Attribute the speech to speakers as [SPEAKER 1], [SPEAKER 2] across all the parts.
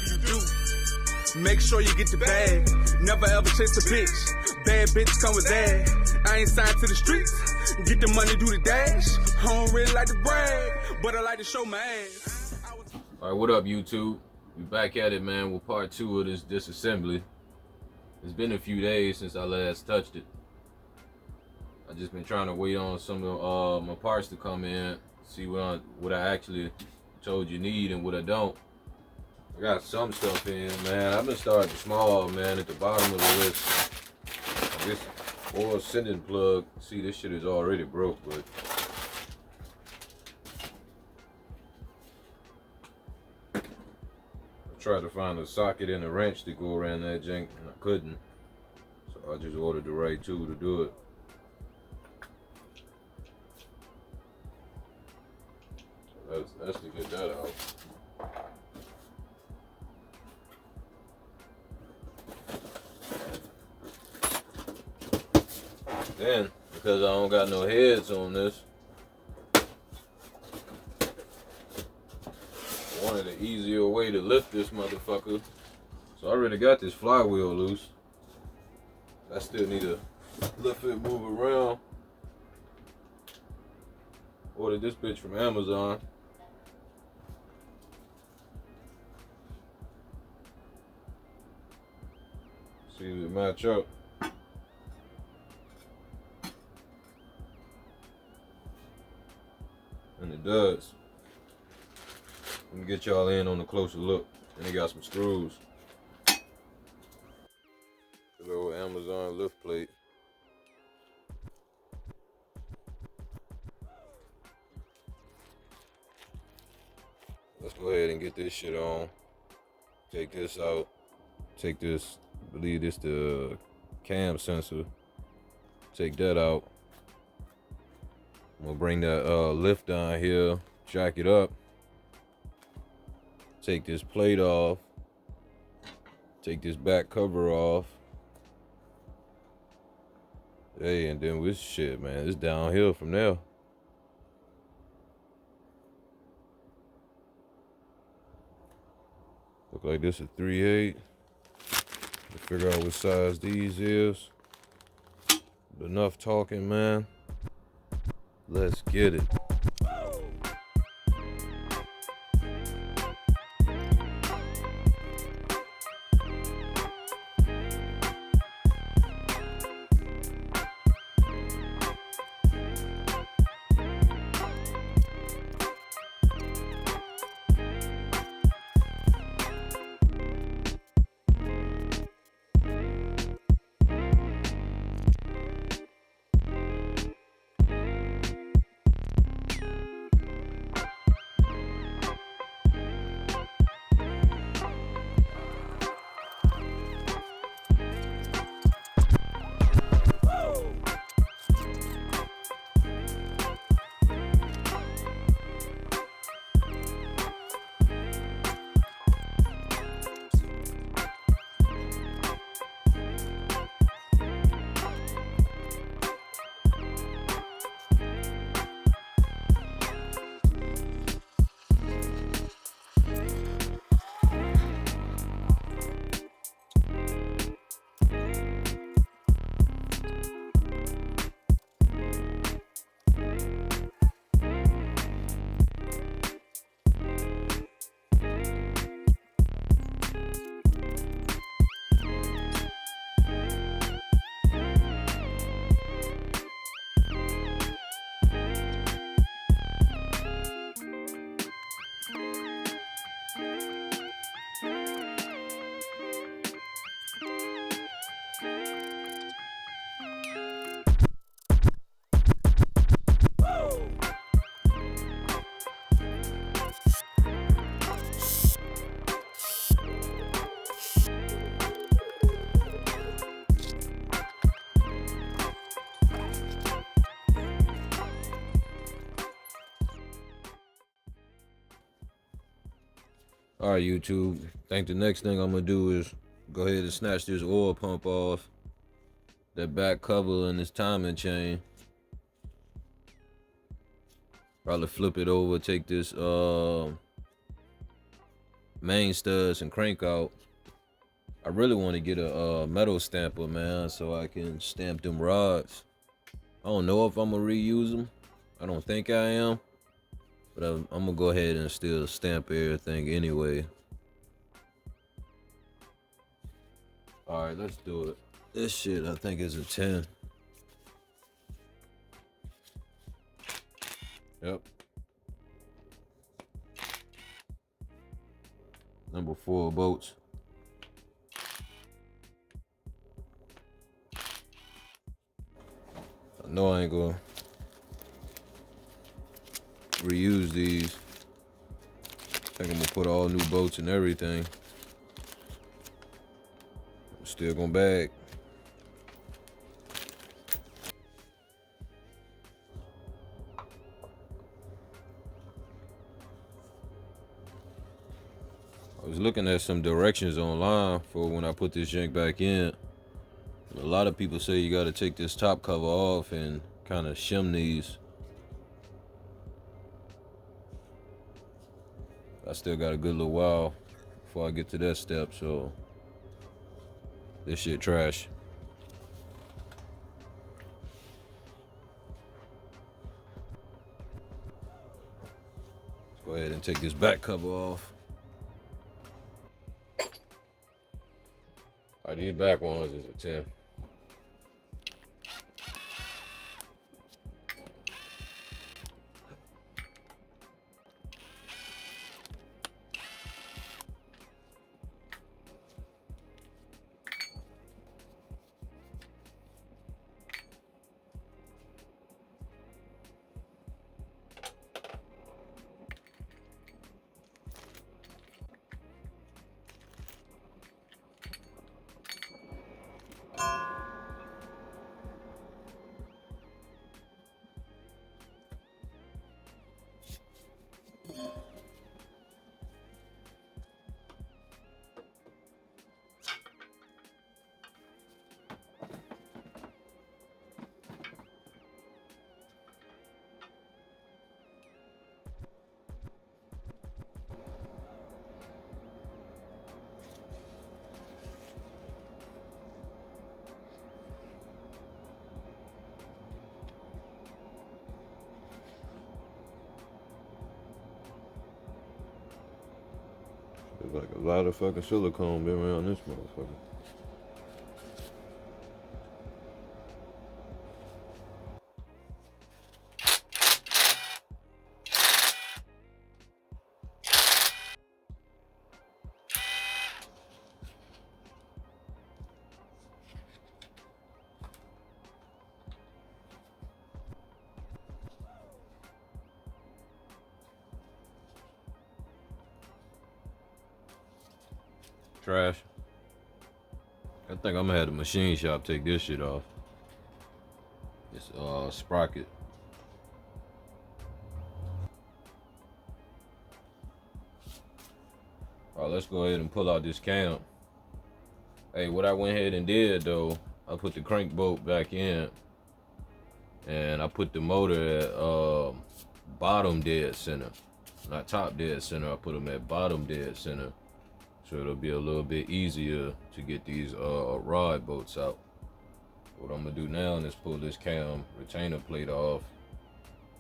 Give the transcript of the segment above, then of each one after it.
[SPEAKER 1] you do. Make sure you get the bag. Never ever chase a bitch. Bad bitch come with that. I ain't signed to the streets. Get the money, do the dash. I don't really like to brag, but I like to show my ass.
[SPEAKER 2] All right, what up, YouTube? We back at it, man, with part 2 of this disassembly. It's been a few days since I last touched it. I just been trying to wait on some of my parts to come in, see what I actually told you need and what I don't. I got some stuff in, man. I've been starting small, man, at the bottom of the list. This oil sending plug, see, this shit is already broke, but I tried to find a socket and a wrench to go around that jank, and I couldn't. So I just ordered the right tool to do it. That's to get that out. Then, because I don't got no heads on this, I wanted an easier way to lift this motherfucker. So I already got this flywheel loose. I still need to lift it, move around. Ordered this bitch from Amazon. See if it match up. And it does. Let me get y'all in on a closer look. And it got some screws. The little Amazon lift plate. Let's go ahead and get this shit on. Take this out. Take this, I believe this the cam sensor. Take that out. I'm gonna bring that lift down here, jack it up. Take this plate off. Take this back cover off. Hey, and then this shit, man, it's downhill from there. Look like this is 3/8. Figure out what size these is. But enough talking, man. Let's get it. All right, YouTube. I think the next thing I'm gonna do is go ahead and snatch this oil pump off, that back cover and this timing chain. Probably flip it over, take this main studs and crank out. I really want to get a metal stamper, man, so I can stamp them rods. I don't know if I'm gonna reuse them. I don't think I am, but I'm gonna go ahead and still stamp everything anyway. All right, let's do it. This shit, I think, is a 10. Yep. Number 4 bolts. I know I ain't gonna reuse these. I think I'm gonna put all new bolts and everything. I'm still gonna bag. I was looking at some directions online for when I put this yank back in. A lot of people say you gotta take this top cover off and kind of shim these. I still got a good little while before I get to that step, so this shit trash. Let's go ahead and take this back cover off. All right, these back ones is a 10. There's like a lot of fucking silicone been around this motherfucker. Trash. I think I'm gonna have the machine shop take this shit off. This sprocket. Alright, let's go ahead and pull out this cam. Hey, what I went ahead and did though, I put the crank bolt back in and I put the motor at bottom dead center. Not top dead center, I put them at bottom dead center. So it'll be a little bit easier to get these rod bolts out. What I'm gonna do now is pull this cam retainer plate off,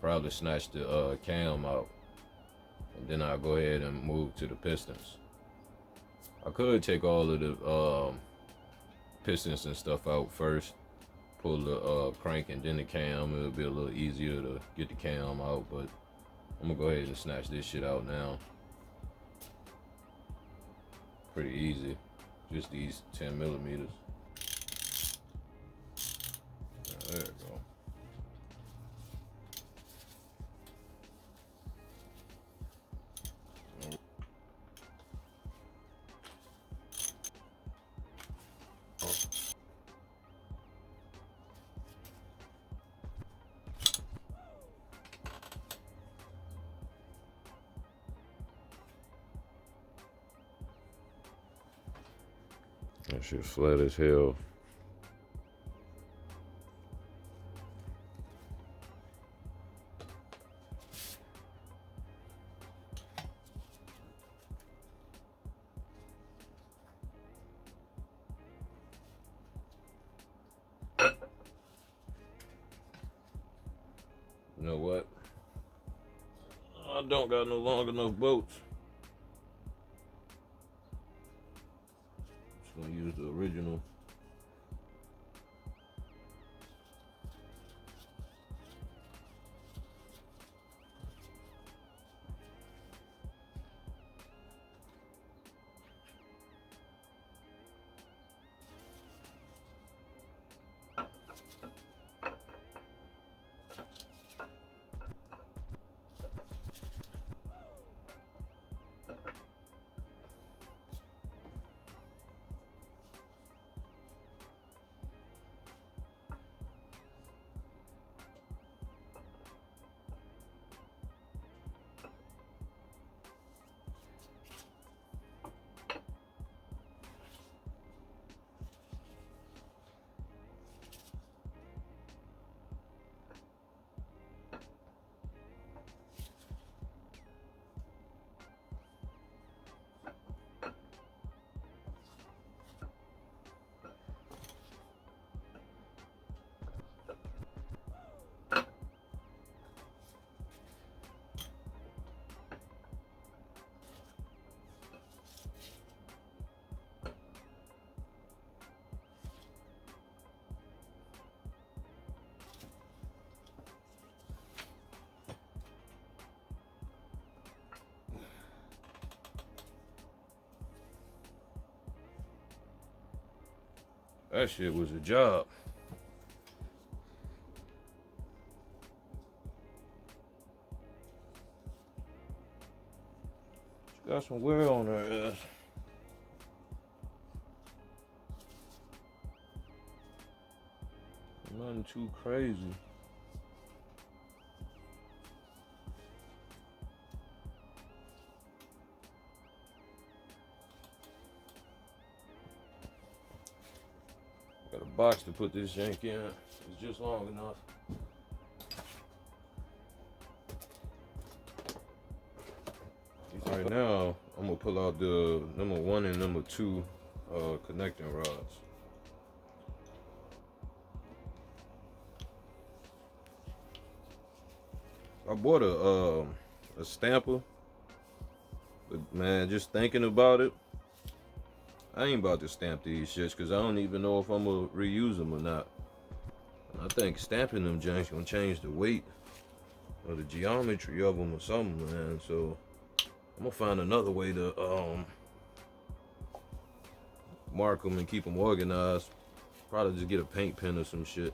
[SPEAKER 2] probably snatch the cam out, and then I'll go ahead and move to the pistons. I could take all of the pistons and stuff out first, pull the crank and then the cam. It'll be a little easier to get the cam out, but I'm gonna go ahead and snatch this shit out now. Pretty easy, just these 10 millimeters. There we go. That shit flat as hell. You know what? I don't got no long enough bolts. Just gonna use the original. That shit was a job. She got some wear on her ass. Nothing too crazy. Got a box to put this jank in. It's just long enough. Right now, I'm gonna pull out the number 1 and number 2 connecting rods. I bought a stamper, but man, just thinking about it, I ain't about to stamp these shits because I don't even know if I'm gonna reuse them or not. I think stamping them janks gonna change the weight or the geometry of them or something, man. So I'm gonna find another way to mark them and keep them organized. Probably just get a paint pen or some shit.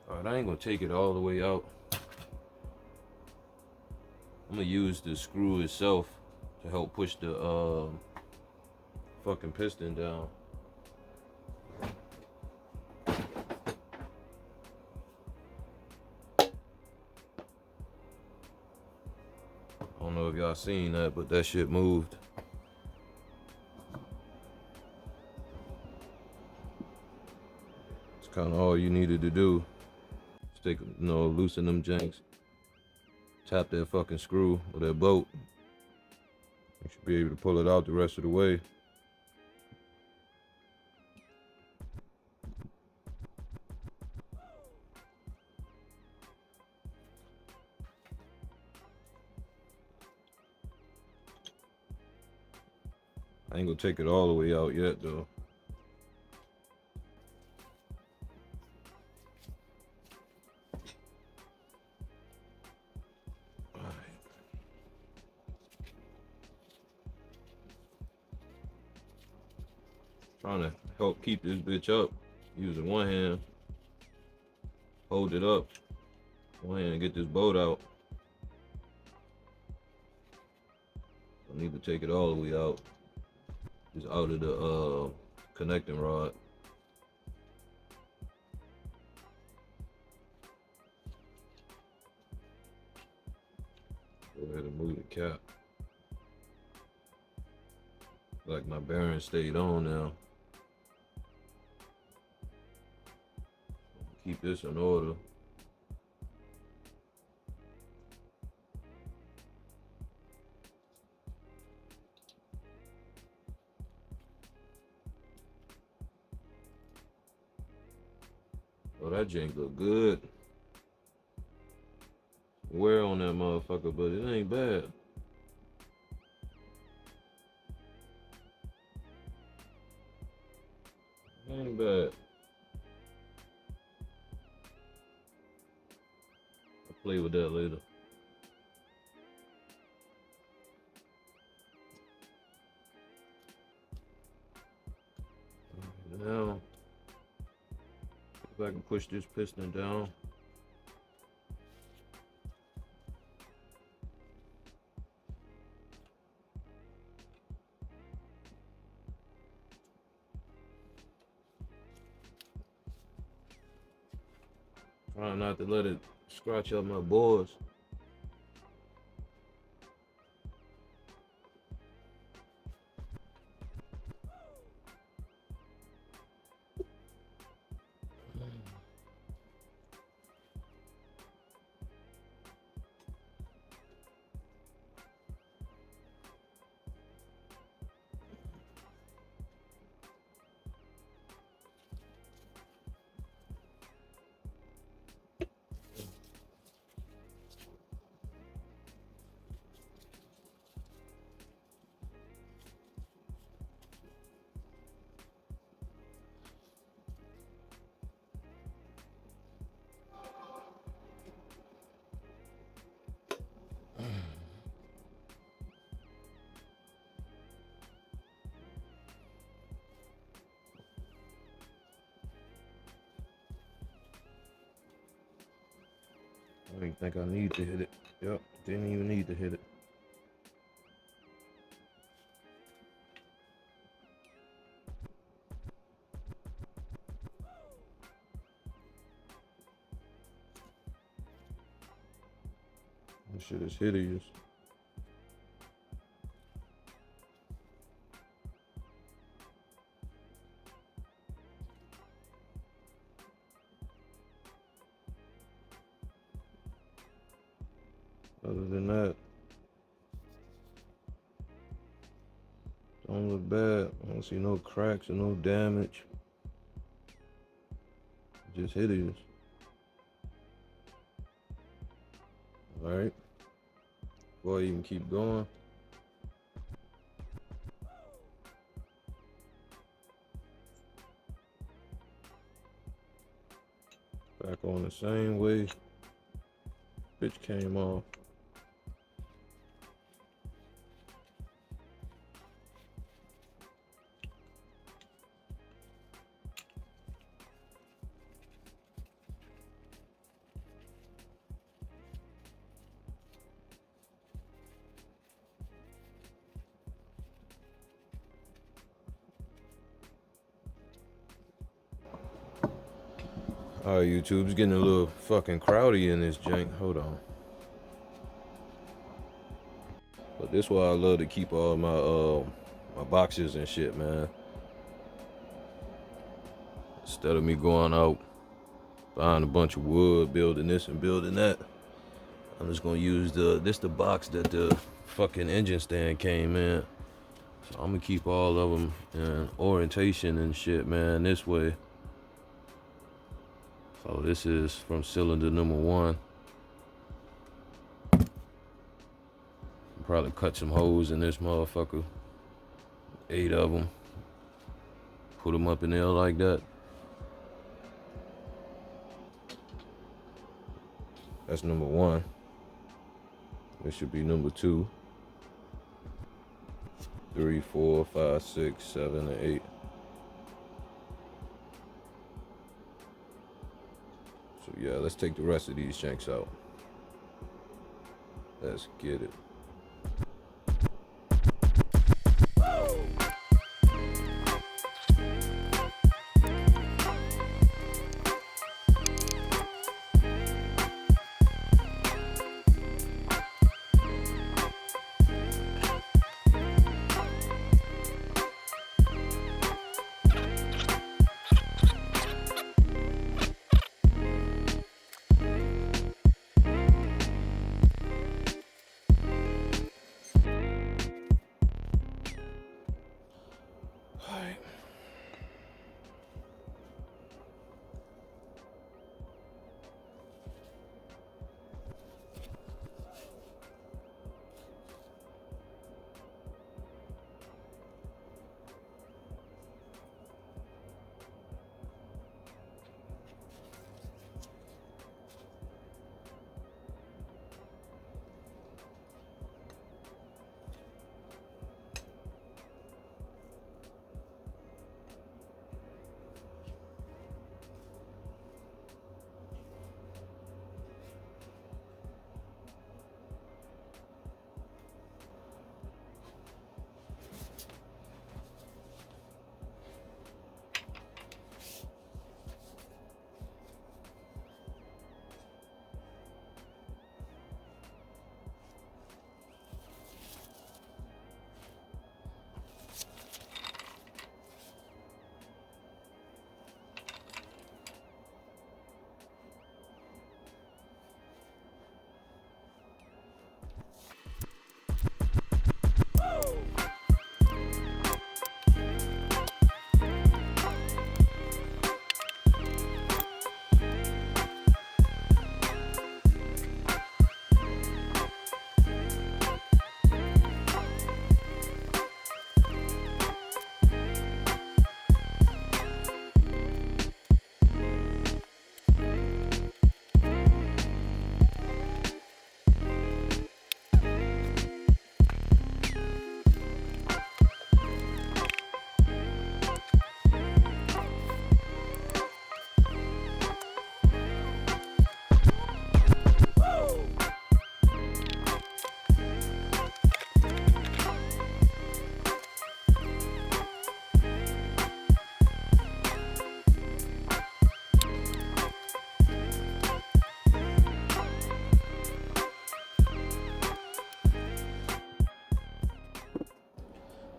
[SPEAKER 2] Alright, I ain't gonna take it all the way out. I'm gonna use the screw itself to help push the fucking piston down. I don't know if y'all seen that, but that shit moved. It's kind of all you needed to do. Just take, loosen them janks. Tap that fucking screw or that bolt. You should be able to pull it out the rest of the way. I ain't gonna take it all the way out yet though. Trying to help keep this bitch up. Using one hand, hold it up. One hand, get this bolt out. I need to take it all the way out. Just out of the connecting rod. Go ahead and move the cap. Like my bearing stayed on now. Keep this in order. Oh, that jank look good. Wear on that motherfucker, but it ain't bad. It ain't bad. I'll play with that later. Now, if I can push this piston down. Trying not to let it scratch up my boards. I didn't think I need to hit it. Yep, didn't even need to hit it. This shit is hideous. Other than that, don't look bad. I don't see no cracks or no damage. Just hideous. Alright. Before I even keep going, back on the same way bitch came off. Alright, YouTube, it's getting a little fucking crowdy in this jank. Hold on. But this is why I love to keep all my boxes and shit, man. Instead of me going out buying a bunch of wood, building this and building that, I'm just gonna use the box that the fucking engine stand came in. So I'm gonna keep all of them in orientation and shit, man, this way. So this is from cylinder number 1. Probably cut some holes in this motherfucker. 8 of them. Put them up in there like that. That's number 1. This should be number 2. 3, 4, 5, 6, 7, and 8. So yeah, let's take the rest of these shanks out. Let's get it.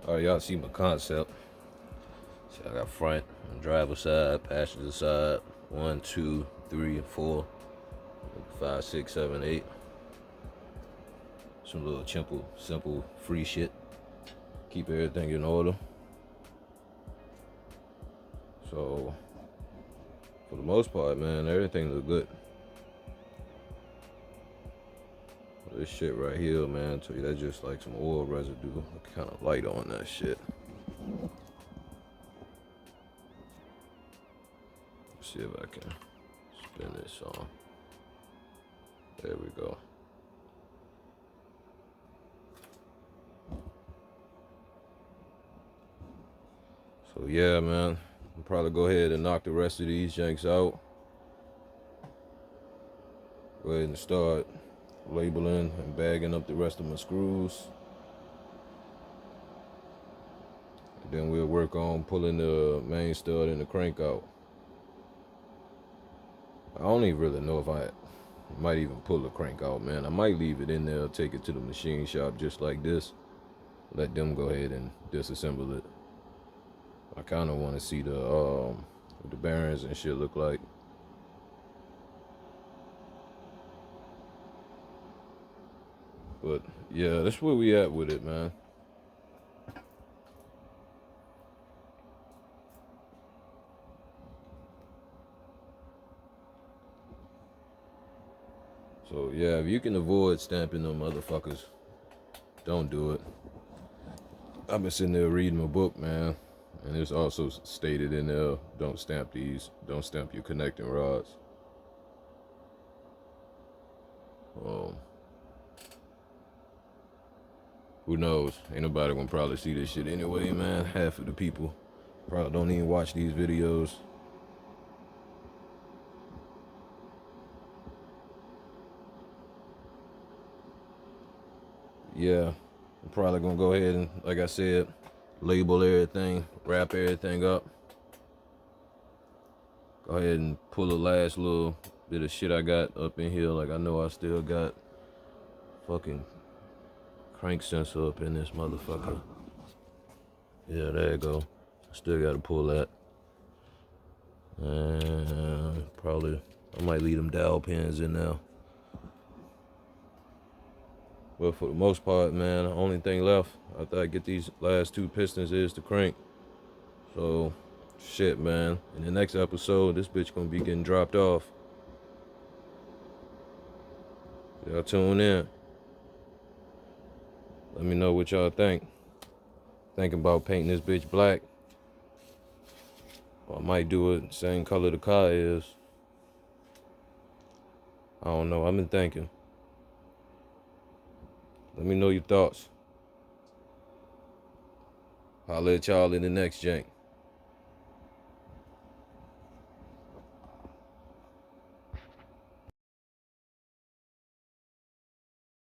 [SPEAKER 2] Alright, y'all see my concept. See, I got front, driver side, passenger side, 1, 2, 3, and 4, 5, 6, 7, 8. Some little simple, free shit. Keep everything in order. So, for the most part, man, everything look good. This shit right here, man, tell you that's just like some oil residue. Kind of light on that shit. Let's see if I can spin this on. There we go. So yeah, man, I'll probably go ahead and knock the rest of these janks out. Go ahead and start labeling and bagging up the rest of my screws. And then we'll work on pulling the main stud and the crank out. I don't even really know if I might even pull the crank out, man. I might leave it in there, take it to the machine shop just like this. Let them go ahead and disassemble it. I kind of want to see what the bearings and shit look like. But yeah, that's where we at with it, man. So yeah, if you can avoid stamping them motherfuckers, don't do it. I've been sitting there reading my book, man, and it's also stated in there, don't stamp these, don't stamp your connecting rods. Who knows? Ain't nobody gonna probably see this shit anyway, man. Half of the people probably don't even watch these videos. Yeah, I'm probably gonna go ahead and, like I said, label everything, wrap everything up. Go ahead and pull the last little bit of shit I got up in here. Like I know I still got fucking crank sensor up in this motherfucker. Yeah, there you go. Still gotta pull that. And probably, I might leave them dowel pins in there. But for the most part, man, the only thing left after I get these last 2 pistons is the crank. So, shit, man. In the next episode, this bitch gonna be getting dropped off. Y'all tune in. Let me know what y'all think. Thinking about painting this bitch black. Or I might do it same color the car is. I don't know. I've been thinking. Let me know your thoughts. I'll let y'all in the next jank.